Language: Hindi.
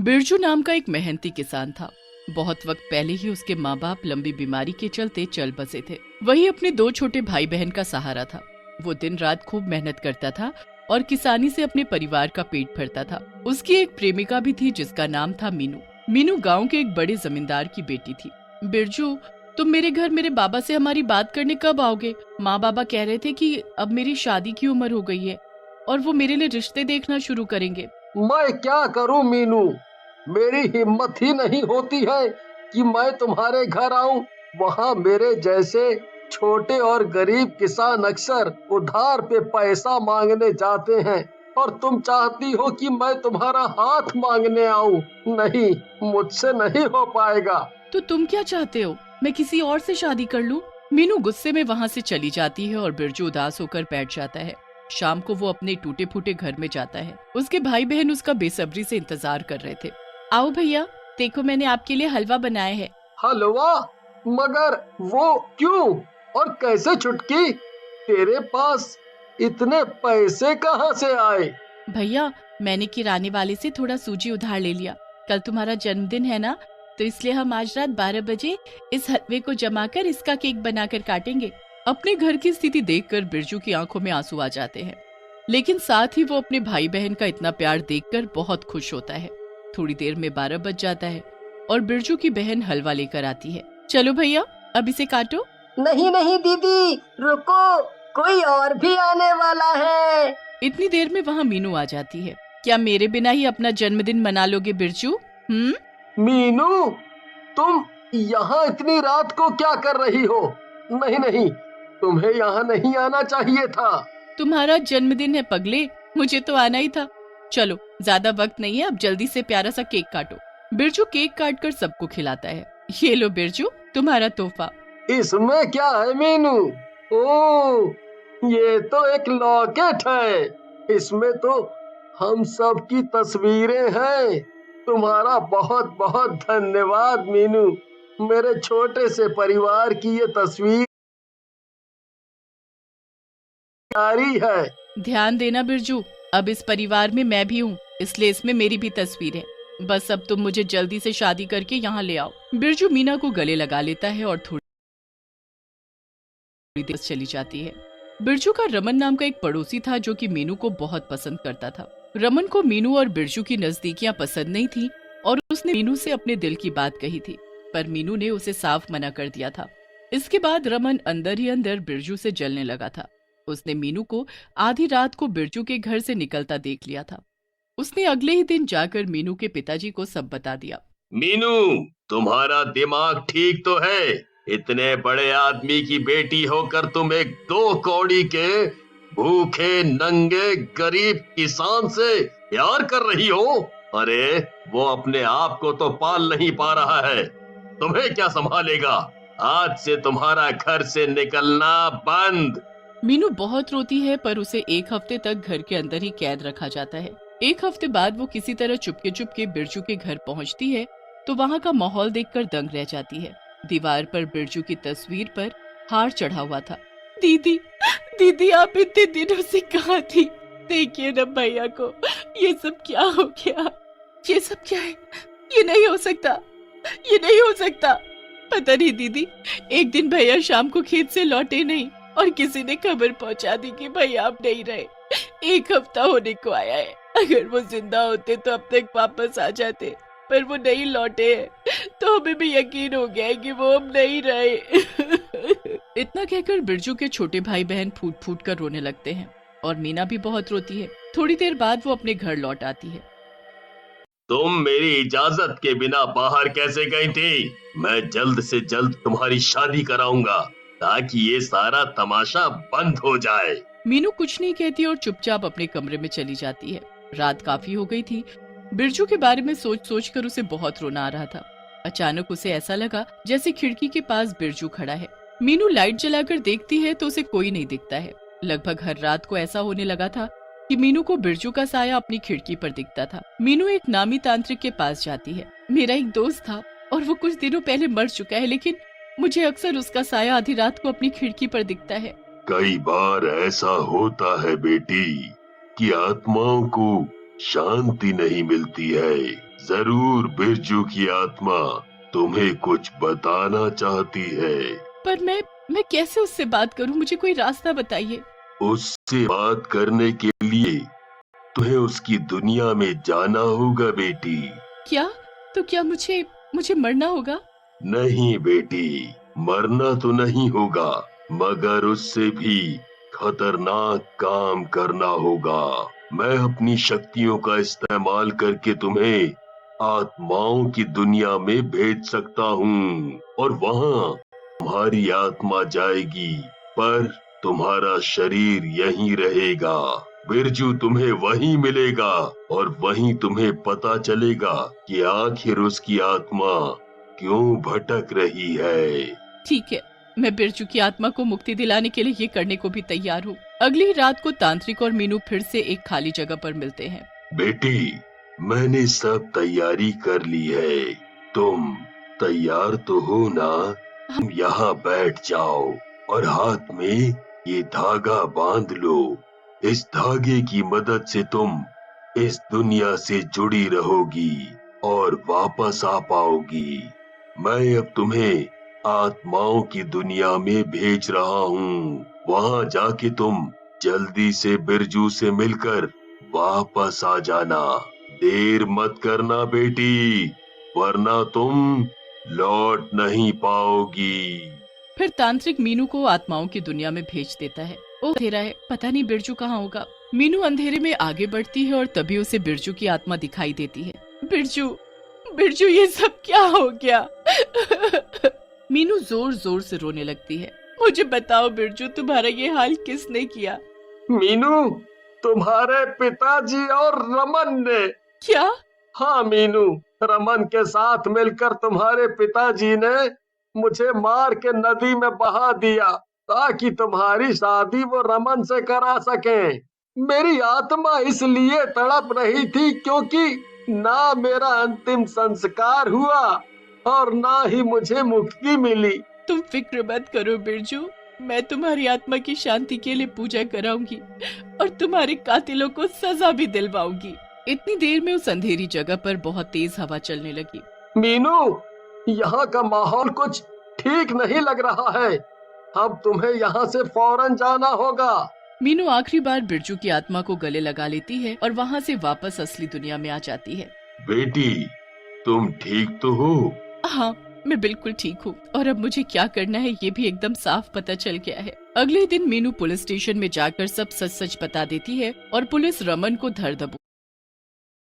बिरजू नाम का एक मेहनती किसान था। बहुत वक्त पहले ही उसके माँ बाप लंबी बीमारी के चलते चल बसे थे। वही अपने दो छोटे भाई बहन का सहारा था। वो दिन रात खूब मेहनत करता था और किसानी से अपने परिवार का पेट भरता था। उसकी एक प्रेमिका भी थी जिसका नाम था मीनू। मीनू गांव के एक बड़े जमींदार की बेटी थी। बिरजू, तुम मेरे घर मेरे बाबा से हमारी बात करने कब आओगे? माँ बाबा कह रहे थे कि अब मेरी शादी की उम्र हो गई है और वो मेरे लिए रिश्ते देखना शुरू करेंगे। मैं क्या करूं मीनू, मेरी हिम्मत ही नहीं होती है कि मैं तुम्हारे घर आऊं। वहां मेरे जैसे छोटे और गरीब किसान अक्सर उधार पे पैसा मांगने जाते हैं और तुम चाहती हो कि मैं तुम्हारा हाथ मांगने आऊं। नहीं, मुझसे नहीं हो पाएगा। तो तुम क्या चाहते हो? मैं किसी और से शादी कर लूं? मीनू गुस्से में वहां से चली जाती है और बिरजू उदास होकर बैठ जाता है। शाम को वो अपने टूटे फूटे घर में जाता है। उसके भाई बहन उसका बेसब्री से इंतजार कर रहे थे। आओ भैया, देखो मैंने आपके लिए हलवा बनाया है। हलवा? मगर वो क्यों और कैसे छुटकी? तेरे पास इतने पैसे कहाँ से आए? भैया, मैंने किराने वाले से थोड़ा सूजी उधार ले लिया। कल तुम्हारा जन्मदिन है ना, तो इसलिए हम आज रात 12 बजे इस हलवे को जमाकर इसका केक बनाकर काटेंगे। अपने घर की स्थिति देखकर बिरजू की आंखों में आंसू आ जाते हैं, लेकिन साथ ही वो अपने भाई बहन का इतना प्यार देखकर बहुत खुश होता है। थोड़ी देर में 12 बज जाता है और बिरजू की बहन हलवा लेकर आती है। चलो भैया, अब इसे काटो। नहीं नहीं दीदी, रुको, कोई और भी आने वाला है। इतनी देर में वहाँ मीनू आ जाती है। क्या मेरे बिना ही अपना जन्मदिन मना लोगे बिरजू? मीनू, तुम यहाँ इतनी रात को क्या कर रही हो? नहीं नहीं, तुम्हें यहाँ नहीं आना चाहिए था। तुम्हारा जन्मदिन है पगले, मुझे तो आना ही था। चलो, ज्यादा वक्त नहीं है, अब जल्दी से प्यारा सा केक काटो। बिरजू केक काटकर सबको खिलाता है। ये लो बिरजू, तुम्हारा तोहफा। इसमें क्या है मीनू? ओह, ये तो एक लॉकेट है। इसमें तो हम सब की तस्वीरें हैं। तुम्हारा बहुत बहुत धन्यवाद मीनू। मेरे छोटे से परिवार की ये तस्वीर प्यारी है। ध्यान देना बिरजू, अब इस परिवार में मैं भी हूँ, इसलिए इसमें मेरी भी तस्वीर है। बस अब तुम मुझे जल्दी से शादी करके यहाँ ले आओ। बिरजू मीना को गले लगा लेता है और थोड़ी देर चली जाती है। बिरजू का रमन नाम का एक पड़ोसी था जो कि मीनू को बहुत पसंद करता था। रमन को मीनू और बिरजू की नजदीकियां पसंद नहीं थी और उसने मीनू से अपने दिल की बात कही थी, पर मीनू ने उसे साफ मना कर दिया था। इसके बाद रमन अंदर ही अंदर बिरजू से जलने लगा था। उसने मीनू को आधी रात को बिरजू के घर से निकलता देख लिया था। उसने अगले ही दिन जाकर मीनू के पिताजी को सब बता दिया। मीनू, तुम्हारा दिमाग ठीक तो है? इतने बड़े आदमी की बेटी होकर तुम एक दो कौड़ी के भूखे नंगे गरीब किसान से प्यार कर रही हो? अरे वो अपने आप को तो पाल नहीं पा रहा है, तुम्हें क्या संभालेगा? आज से तुम्हारा घर से निकलना बंद। मीनू बहुत रोती है, पर उसे एक हफ्ते तक घर के अंदर ही कैद रखा जाता है। एक हफ्ते बाद वो किसी तरह चुपके चुपके बिरजू के घर पहुंचती है तो वहां का माहौल देखकर दंग रह जाती है। दीवार पर बिरजू की तस्वीर पर हार चढ़ा हुआ था। दीदी, दीदी आप इतने दिनों से कहाँ थी? देखिए ना भैया को, ये सब क्या हो गया? ये सब क्या है? ये नहीं हो सकता, ये नहीं हो सकता। पता नहीं दीदी, एक दिन भैया शाम को खेत से लौटे नहीं और किसी ने खबर पहुंचा दी कि भैया आप नहीं रहे। एक हफ्ता होने को आया है। अगर वो जिंदा होते तो अब तक वापस आ जाते, पर वो नहीं लौटे हैं, तो हमें भी यकीन हो गया है कि वो अब नहीं रहे। इतना कहकर बिरजू के छोटे भाई बहन फूट फूट कर रोने लगते हैं और मीना भी बहुत रोती है। थोड़ी देर बाद वो अपने घर लौट आती है। तुम मेरी इजाजत के बिना बाहर कैसे गई थी? मैं जल्द से जल्द तुम्हारी शादी कराऊंगा ताकि ये सारा तमाशा बंद हो जाए। मीनू कुछ नहीं कहती और चुपचाप अपने कमरे में चली जाती है। रात काफी हो गई थी। बिरजू के बारे में सोच सोच कर उसे बहुत रोना आ रहा था। अचानक उसे ऐसा लगा जैसे खिड़की के पास बिरजू खड़ा है। मीनू लाइट जलाकर देखती है तो उसे कोई नहीं दिखता है। लगभग हर रात को ऐसा होने लगा था कि मीनू को बिरजू का साया अपनी खिड़की पर दिखता था। मीनू एक नामी तांत्रिक के पास जाती है। मेरा एक दोस्त था और वो कुछ दिनों पहले मर चुका है, लेकिन मुझे अक्सर उसका साया आधी रात को अपनी खिड़की पर दिखता है। कई बार ऐसा होता है बेटी कि आत्माओं को शांति नहीं मिलती है। जरूर बिरजू की आत्मा तुम्हें कुछ बताना चाहती है। पर मैं कैसे उससे बात करूं? मुझे कोई रास्ता बताइए। उससे बात करने के लिए तुम्हें उसकी दुनिया में जाना होगा बेटी। क्या? तो क्या मुझे मुझे मरना होगा? नहीं बेटी, मरना तो नहीं होगा, मगर उससे भी खतरनाक काम करना होगा। मैं अपनी शक्तियों का इस्तेमाल करके तुम्हें आत्माओं की दुनिया में भेज सकता हूँ और वहाँ तुम्हारी आत्मा जाएगी, पर तुम्हारा शरीर यहीं रहेगा। बिरजू तुम्हें वहीं मिलेगा और वहीं तुम्हें पता चलेगा कि आखिर उसकी आत्मा क्यों भटक रही है। ठीक है, मैं बिरजू की आत्मा को मुक्ति दिलाने के लिए ये करने को भी तैयार हूँ। अगली रात को तांत्रिक और मीनू फिर से एक खाली जगह पर मिलते हैं। बेटी, मैंने सब तैयारी कर ली है, तुम तैयार तो हो ना? हम यहाँ बैठ जाओ और हाथ में ये धागा बांध लो। इस धागे की मदद से तुम इस दुनिया से जुड़ी रहोगी और वापस आ पाओगी। मैं अब तुम्हें आत्माओं की दुनिया में भेज रहा हूँ। वहाँ जाके तुम जल्दी से बिरजू से मिलकर वापस आ जाना। देर मत करना बेटी, वरना तुम लौट नहीं पाओगी। फिर तांत्रिक मीनू को आत्माओं की दुनिया में भेज देता है। ओ अंधेरा है, पता नहीं बिरजू कहाँ होगा। मीनू अंधेरे में आगे बढ़ती है और तभी उसे बिरजू की आत्मा दिखाई देती है। बिरजू, बिरजू, ये सब क्या हो गया? मीनू जोर जोर से रोने लगती है। मुझे बताओ बिरजू, तुम्हारा ये हाल किसने किया? मीनू, तुम्हारे पिताजी और रमन ने। क्या? हाँ मीनू, रमन के साथ मिलकर तुम्हारे पिताजी ने मुझे मार के नदी में बहा दिया ताकि तुम्हारी शादी वो रमन से करा सके। मेरी आत्मा इसलिए तड़प रही थी क्योंकि ना मेरा अंतिम संस्कार हुआ और ना ही मुझे मुक्ति मिली। तुम फिक्र मत करो बिरजू, मैं तुम्हारी आत्मा की शांति के लिए पूजा कराऊंगी और तुम्हारे कातिलों को सजा भी दिलवाऊंगी। इतनी देर में उस अंधेरी जगह पर बहुत तेज हवा चलने लगी। मीनू, यहाँ का माहौल कुछ ठीक नहीं लग रहा है। अब तुम्हें यहाँ से फौरन जाना होगा। मीनू आखिरी बार बिरजू की आत्मा को गले लगा लेती है और वहाँ से वापस असली दुनिया में आ जाती है। बेटी, तुम ठीक तो हो? हाँ, मैं बिल्कुल ठीक हूँ और अब मुझे क्या करना है ये भी एकदम साफ पता चल गया है। अगले दिन मीनू पुलिस स्टेशन में जाकर सब सच सच बता देती है और पुलिस रमन को धर दबोचती है।